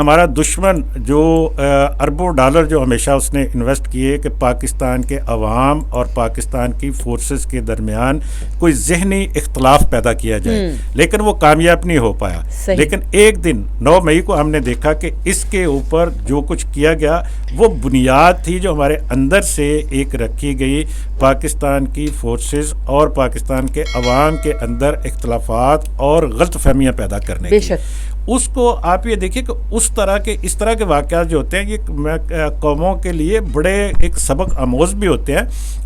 ہمارا دشمن جو اربوں ڈالر جو ہمیشہ اس نے انویسٹ کیے کہ پاکستان کے عوام اور پاکستان کی فورسز کے درمیان کوئی ذہنی اختلاف پیدا کیا جائے، لیکن وہ کامیاب نہیں ہو پایا. لیکن ایک دن 9 مئی کو ہم نے دیکھا کہ اس کے اوپر جو کچھ کیا گیا وہ بنیاد تھی جو ہمارے اندر سے ایک رکھی گئی پاکستان کی فورسز اور پاکستان کے عوام کے اندر اختلافات اور غلط فہمیاں پیدا کرنے کی. اس کو آپ یہ دیکھیے کہ اس طرح کے واقعات جو ہوتے ہیں یہ قوموں کے لیے بڑے ایک سبق آموز بھی ہوتے ہیں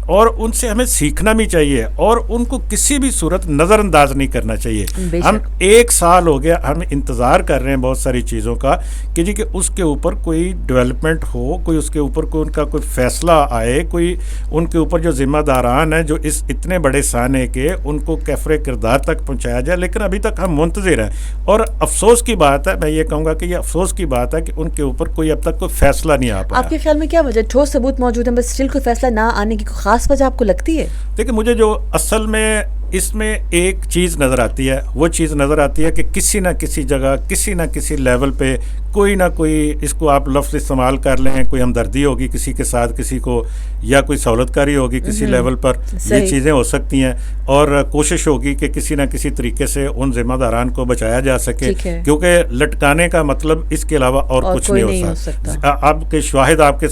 اور ان سے ہمیں سیکھنا بھی چاہیے اور ان کو کسی بھی صورت نظر انداز نہیں کرنا چاہیے. ہم 1 سال ہو گیا ہم انتظار کر رہے ہیں بہت ساری چیزوں کا کہ جی کہ اس کے اوپر کوئی ڈیولپمنٹ ہو، کوئی اس کے اوپر کوئی ان کا کوئی فیصلہ آئے، کوئی ان کے اوپر جو ذمہ داران ہیں جو اس اتنے بڑے سانے کے ان کو کیفر کردار تک پہنچایا جائے. لیکن ابھی تک ہم منتظر ہیں اور افسوس کی بات ہے، میں یہ کہوں گا کہ یہ افسوس کی بات ہے کہ ان کے اوپر کوئی اب تک کوئی فیصلہ نہیں آ پایا. آپ کے خیال میں کیا وجہ، ٹھوس ثبوت موجود ہے بس اسٹل کوئی فیصلہ نہ آنے کی کوئی خاص وجہ آپ کو لگتی ہے؟ دیکھیں مجھے جو اصل میں اس میں ایک چیز نظر آتی ہے، وہ چیز نظر آتی ہے کہ کسی نہ کسی جگہ کسی نہ کسی لیول پہ کوئی نہ کوئی، اس کو آپ لفظ استعمال کر لیں، کوئی ہمدردی ہوگی کسی کے ساتھ کسی کو، یا کوئی سہولت کاری ہوگی کسی لیول پر، یہ چیزیں ہو سکتی ہیں اور کوشش ہوگی کہ کسی نہ کسی طریقے سے ان ذمہ داران کو بچایا جا سکے، کیونکہ لٹکانے کا مطلب اس کے علاوہ اور کچھ نہیں ہو سکتا. اب کے شواہد آپ کے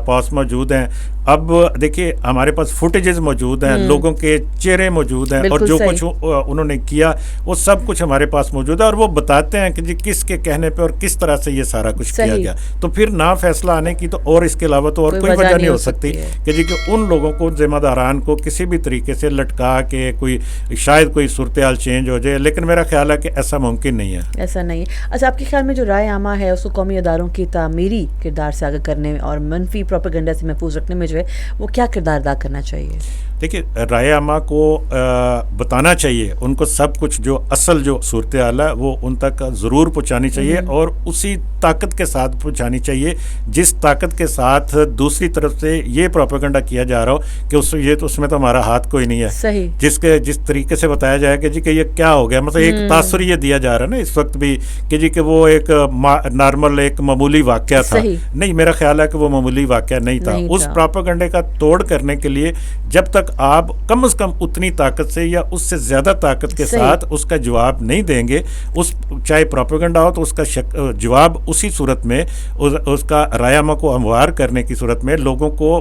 پاس موجود ہیں. اب دیکھیے ہمارے پاس فوٹیجز موجود ہیں، لوگوں کے چہرے موجود ہیں اور جو کچھ انہوں نے کیا وہ سب کچھ ہمارے پاس موجود ہے اور وہ بتاتے ہیں کہ جی کس کے کہنے پہ اور کس طرح سے یہ سارا کچھ کیا گیا. تو پھر نہ فیصلہ آنے کی تو اور اس کے علاوہ تو اور کوئی وجہ نہیں ہو سکتی کہ جی کہ ان لوگوں کو، ذمہ داران کو کسی بھی طریقے سے لٹکا کے کوئی شاید کوئی صورتحال چینج ہو جائے. لیکن میرا خیال ہے کہ ایسا ممکن نہیں ہے. ایسا نہیں ہے. اچھا، آپ کے خیال میں جو رائے عامہ ہے اس کو قومی اداروں کی تعمیری کردار سے آگے کرنے میں اور منفی پروپیگنڈا سے محفوظ رکھنے میں جو ہے وہ کیا کردار ادا کرنا چاہیے؟ دیکھیے رائے عامہ کو بتانا چاہیے، ان کو سب کچھ جو اصل جو صورتحال ہے وہ ان تک ضرور پہنچانی چاہیے اور اسی طاقت کے ساتھ پہنچانی چاہیے جس طاقت کے ساتھ دوسری طرف سے یہ پروپیگنڈا کیا جا رہا ہو کہ اس میں تو ہمارا ہاتھ کوئی نہیں ہے. جس طریقے سے بتایا جائے کہ جی کہ یہ کیا ہو گیا، مطلب ایک تاثر یہ دیا جا رہا ہے نا اس وقت بھی کہ جی کہ وہ ایک نارمل ایک معمولی واقعہ تھا. نہیں، میرا خیال ہے کہ وہ معمولی واقعہ نہیں تھا. اس پروپیگنڈے کا توڑ کرنے کے لیے جب تک آپ کم از کم اتنی طاقت سے یا اس سے زیادہ طاقت کے ساتھ اس کا جواب نہیں دیں گے، چاہے پروپیگنڈا ہو تو اس کا جواب اسی صورت میں اس کا رائے عامہ کو ہموار کرنے کی صورت میں لوگوں کو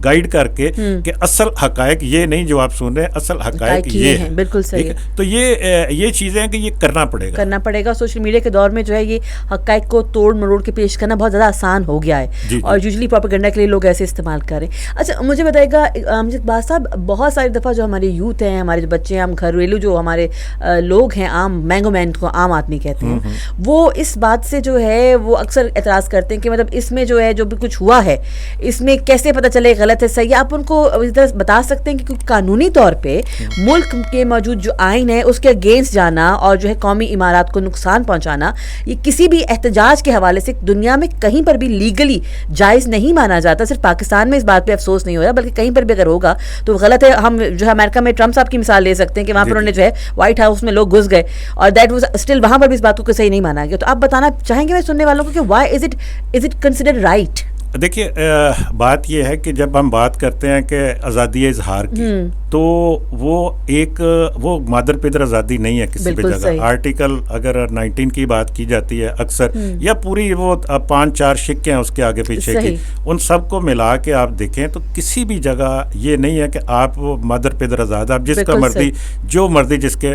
گائیڈ کر کے کہ اصل حقائق یہ نہیں جو آپ سن رہے ہیں، اصل حقائق یہ ہے. بالکل صحیح. تو یہ چیزیں ہیں کہ یہ کرنا پڑے گا. سوشل میڈیا کے دور میں جو ہے یہ حقائق کو توڑ مروڑ کے پیش کرنا بہت زیادہ آسان ہو گیا ہے اور یوزلی پروپیگنڈا کے لیے لوگ ایسے استعمال کر رہے ہیں. اچھا مجھے بتائیے گا امجد باز صاحب، بہت ساری دفعہ جو ہمارے یوتھ ہیں، ہمارے جو بچے ہیں، ہم گھریلو جو ہمارے لوگ ہیں، عام مینگو مین کو عام آدمی کہتے ہیں، وہ اس بات سے جو ہے وہ اکثر اعتراض کرتے ہیں کہ مطلب اس میں جو ہے جو بھی کچھ ہوا ہے اس میں کیسے پتہ چلے غلط ہے صحیح. آپ ان کو اس طرح بتا سکتے ہیں کہ قانونی طور پہ ملک کے موجود جو آئین ہے اس کے اگینسٹ جانا اور جو ہے قومی عمارات کو نقصان پہنچانا یہ کسی بھی احتجاج کے حوالے سے دنیا میں کہیں پر بھی لیگلی جائز نہیں مانا جاتا. صرف پاکستان میں اس بات پہ افسوس نہیں ہو رہا بلکہ کہیں پر بھی اگر ہوگا تو غلط ہے. ہم جو ہے امریکہ میں ٹرمپ صاحب کی مثال لے سکتے ہیں کہ وہاں پر انہوں نے جو ہے وائٹ ہاؤس میں لوگ گھس گئے اور دیٹ واز اسٹل وہاں پر بھی اس بات کو صحیح نہیں مانا گیا. تو آپ بتانا چاہیں گے میں سننے والوں کو کہ why is it considered right? دیکھیے بات یہ ہے کہ جب ہم بات کرتے ہیں کہ آزادی اظہار کی تو وہ مادر پیدر آزادی نہیں ہے کسی بھی جگہ. آرٹیکل اگر 19 کی بات کی جاتی ہے اکثر یا پوری وہ 5-4 شکیں ہیں اس کے آگے پیچھے کی، ان سب کو ملا کے آپ دیکھیں تو کسی بھی جگہ یہ نہیں ہے کہ آپ مادر پیدر آزاد، آپ جس کا مرضی جو مرضی جس کے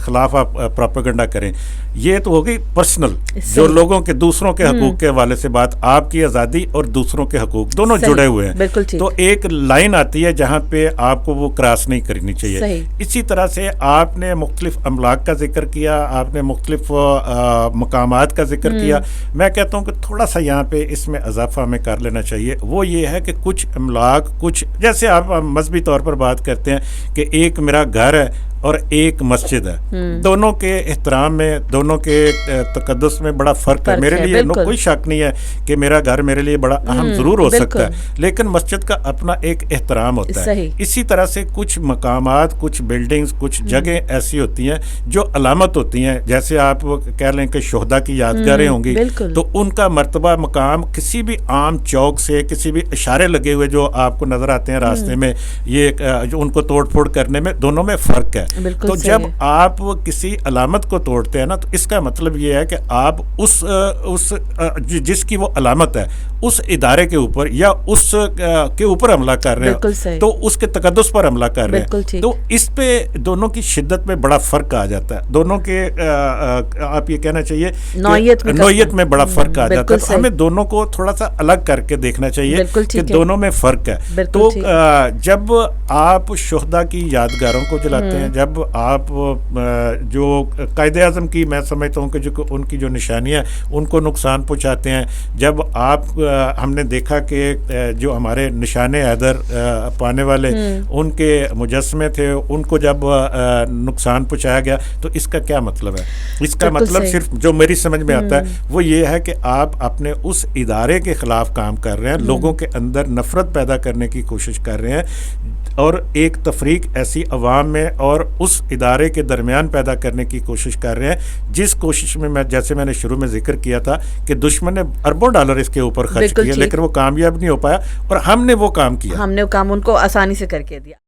خلاف آپ پروپیگنڈا کریں. یہ تو ہوگی پرسنل جو لوگوں کے دوسروں کے حقوق کے حوالے سے بات، آپ کی آزادی اور دوسروں کے حقوق دونوں جڑے ہوئے ہیں. تو ایک لائن آتی ہے جہاں پہ آپ کو وہ کراس نہیں کرنی چاہیے. اسی طرح سے آپ نے مختلف املاک کا ذکر کیا، آپ نے مختلف مقامات کا ذکر کیا. میں کہتا ہوں کہ تھوڑا سا یہاں پہ اس میں اضافہ ہمیں کر لینا چاہیے. وہ یہ ہے کہ کچھ املاک، کچھ جیسے آپ مذہبی طور پر بات کرتے ہیں کہ ایک میرا گھر ہے اور ایک مسجد ہے، دونوں کے احترام میں، دونوں کے تقدس میں بڑا فرق ہے. میرے لیے کوئی شک نہیں ہے کہ میرا گھر میرے لیے بڑا اہم ضرور ہو سکتا ہے، لیکن مسجد کا اپنا ایک احترام ہوتا ہے. اسی طرح سے کچھ مقامات، کچھ بلڈنگز، کچھ جگہیں ایسی ہوتی ہیں جو علامت ہوتی ہیں، جیسے آپ کہہ لیں کہ شہداء کی یادگاریں ہوں گی، تو ان کا مرتبہ مقام کسی بھی عام چوک سے، کسی بھی اشارے لگے ہوئے جو آپ کو نظر آتے ہیں راستے میں، یہ جو ان کو توڑ پھوڑ کرنے میں دونوں میں فرق ہے. تو جب آپ کسی علامت کو توڑتے ہیں نا، تو اس کا مطلب یہ ہے کہ آپ اس جس کی وہ علامت ہے اس ادارے کے اوپر یا اس کے اوپر حملہ کر رہے ہیں، تو اس کے تقدس پر حملہ کر رہے ہیں. تو اس پہ دونوں کی شدت میں بڑا فرق آ جاتا ہے، دونوں کے آپ یہ کہنا چاہیے نوعیت میں بڑا فرق آ جاتا ہے. تو ہمیں دونوں کو تھوڑا سا الگ کر کے دیکھنا چاہیے کہ دونوں میں فرق ہے. تو جب آپ شہداء کی یادگاروں کو جلاتے ہیں، جب آپ جو قائد اعظم کی میں سمجھتا ہوں کہ جو ان کی جو نشانیاں ان کو نقصان پہنچاتے ہیں، جب آپ ہم نے دیکھا کہ جو ہمارے نشان حیدر پانے والے ان کے مجسمے تھے، ان کو جب نقصان پہنچایا گیا، تو اس کا کیا مطلب ہے؟ اس کا مطلب صرف جو میری سمجھ میں آتا ہے وہ یہ ہے کہ آپ اپنے اس ادارے کے خلاف کام کر رہے ہیں، لوگوں کے اندر نفرت پیدا کرنے کی کوشش کر رہے ہیں، اور ایک تفریق ایسی عوام میں اور اس ادارے کے درمیان پیدا کرنے کی کوشش کر رہے ہیں، جس کوشش میں جیسے میں نے شروع میں ذکر کیا تھا کہ دشمن نے اربوں ڈالر اس کے اوپر خرچ کیے، لیکن وہ کامیاب نہیں ہو پایا، اور ہم نے وہ کام کیا، ہم نے وہ کام ان کو آسانی سے کر کے دیا.